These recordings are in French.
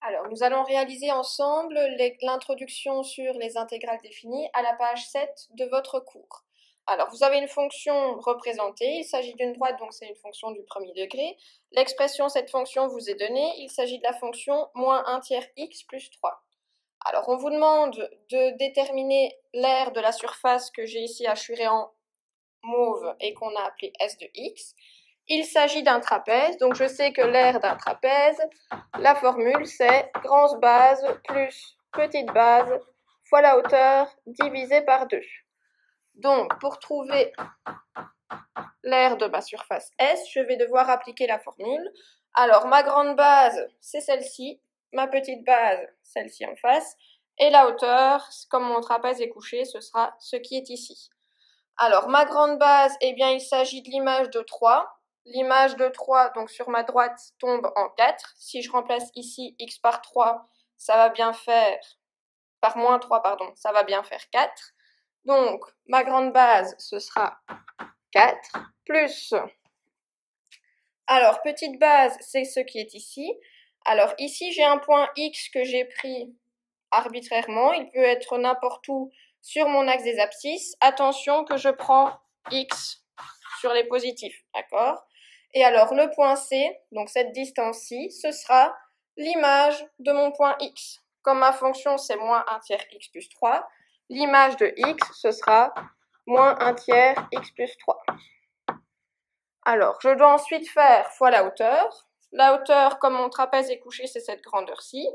Alors, nous allons réaliser ensemble l'introduction sur les intégrales définies à la page 7 de votre cours. Alors, vous avez une fonction représentée, il s'agit d'une droite, donc c'est une fonction du premier degré. L'expression cette fonction vous est donnée, il s'agit de la fonction moins 1 tiers x plus 3. Alors, on vous demande de déterminer l'aire de la surface que j'ai ici assurée en mauve et qu'on a appelée S de x. Il s'agit d'un trapèze, donc je sais que l'aire d'un trapèze, la formule c'est grande base plus petite base fois la hauteur divisé par 2. Donc pour trouver l'aire de ma surface S, je vais devoir appliquer la formule. Alors ma grande base c'est celle-ci, ma petite base celle-ci en face, et la hauteur, comme mon trapèze est couché, ce sera ce qui est ici. Alors ma grande base, eh bien il s'agit de l'image de 3. L'image de 3, donc sur ma droite, tombe en 4. Si je remplace ici x par 3, ça va bien faire, par moins 3, pardon, ça va bien faire 4. Donc, ma grande base, ce sera 4, plus, alors, petite base, c'est ce qui est ici. Alors, ici, j'ai un point x que j'ai pris arbitrairement. Il peut être n'importe où sur mon axe des abscisses. Attention que je prends x sur les positifs, d'accord ? Et alors, le point C, donc cette distance-ci, ce sera l'image de mon point x. Comme ma fonction, c'est moins 1 tiers x plus 3, l'image de x, ce sera moins 1 tiers x plus 3. Alors, je dois ensuite faire fois la hauteur. La hauteur, comme mon trapèze est couché, c'est cette grandeur-ci.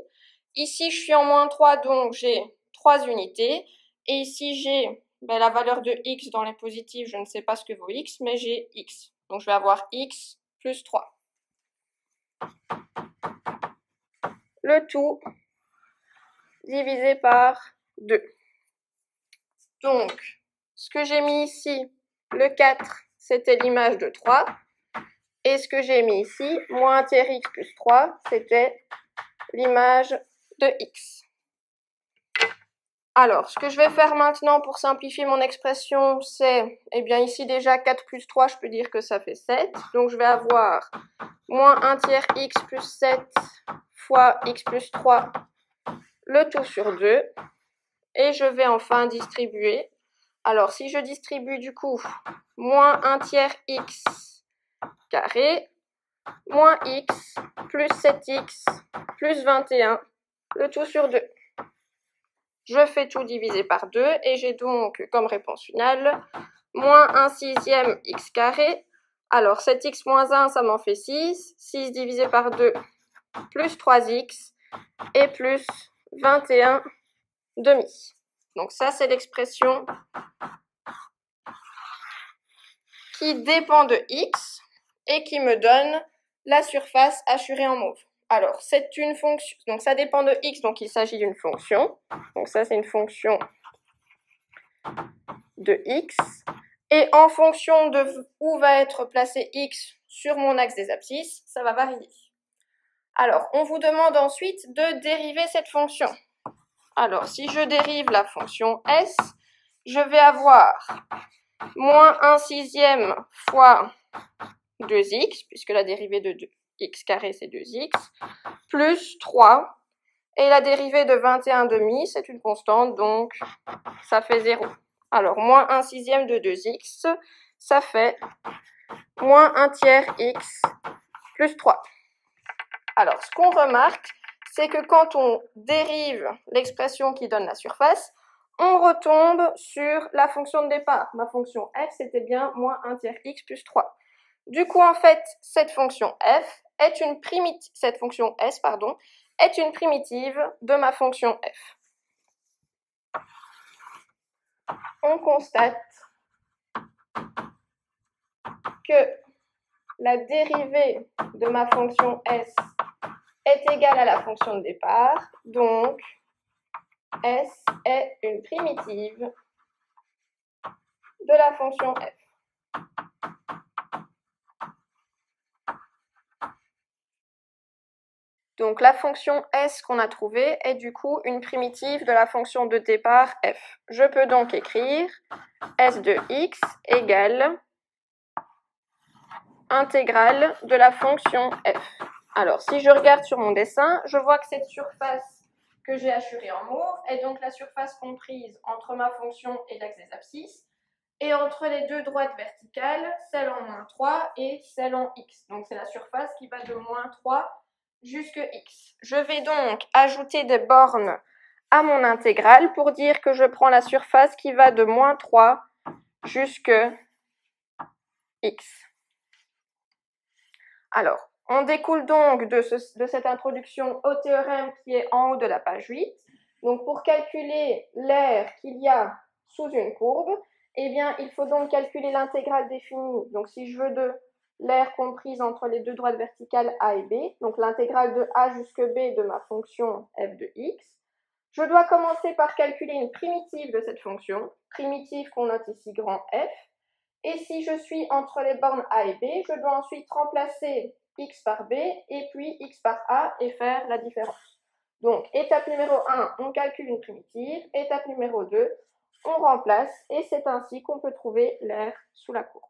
Ici, je suis en moins 3, donc j'ai 3 unités. Et ici, j'ai la valeur de x dans les positifs, je ne sais pas ce que vaut x, mais j'ai x. Donc, je vais avoir x plus 3. Le tout divisé par 2. Donc, ce que j'ai mis ici, le 4, c'était l'image de 3. Et ce que j'ai mis ici, moins 1 tiers x plus 3, c'était l'image de x. Alors, ce que je vais faire maintenant pour simplifier mon expression, c'est, eh bien ici déjà 4 plus 3, je peux dire que ça fait 7. Donc je vais avoir moins 1 tiers x plus 7 fois x plus 3, le tout sur 2. Et je vais enfin distribuer. Alors si je distribue du coup, moins 1 tiers x carré, moins x plus 7x plus 21, le tout sur 2. Je fais tout diviser par 2 et j'ai donc comme réponse finale moins 1 sixième x carré. Alors 7x moins 1, ça m'en fait 6. 6 divisé par 2 plus 3x et plus 21 demi. Donc ça, c'est l'expression qui dépend de x et qui me donne la surface assurée en mauve. Alors, c'est une fonction, donc ça dépend de x, donc il s'agit d'une fonction. Donc ça, c'est une fonction de x. Et en fonction de où va être placé x sur mon axe des abscisses, ça va varier. Alors, on vous demande ensuite de dériver cette fonction. Alors, si je dérive la fonction s, je vais avoir moins 1 sixième fois 2x, puisque la dérivée de 2x carré, c'est 2x, plus 3, et la dérivée de 21 demi, c'est une constante, donc ça fait 0. Alors, moins 1 sixième de 2x, ça fait moins 1 tiers x plus 3. Alors, ce qu'on remarque, c'est que quand on dérive l'expression qui donne la surface, on retombe sur la fonction de départ. Ma fonction f, c'était bien moins 1 tiers x plus 3. Du coup, en fait, cette fonction f est une primitive, cette fonction s, pardon, est une primitive de ma fonction f. On constate que la dérivée de ma fonction s est égale à la fonction de départ, donc s est une primitive de la fonction f. Donc la fonction s qu'on a trouvée est du coup une primitive de la fonction de départ f. Je peux donc écrire s de x égale intégrale de la fonction f. Alors, si je regarde sur mon dessin, je vois que cette surface que j'ai hachurée en mauve est donc la surface comprise entre ma fonction et l'axe des abscisses et entre les deux droites verticales, celle en -3 et celle en x. Donc, c'est la surface qui va de -3 jusqu'à x. Je vais donc ajouter des bornes à mon intégrale pour dire que je prends la surface qui va de -3 jusqu'à x. Alors, on découle donc de cette introduction au théorème qui est en haut de la page 8. Donc, pour calculer l'aire qu'il y a sous une courbe, eh bien, il faut donc calculer l'intégrale définie. Donc, si je veux de l'aire comprise entre les deux droites verticales a et b, donc l'intégrale de a jusqu'à b de ma fonction f de x, je dois commencer par calculer une primitive de cette fonction, primitive qu'on note ici grand f. Et si je suis entre les bornes a et b, je dois ensuite remplacer x par b et puis x par a et faire la différence. Donc, étape numéro 1, on calcule une primitive. Étape numéro 2, on remplace et c'est ainsi qu'on peut trouver l'aire sous la courbe.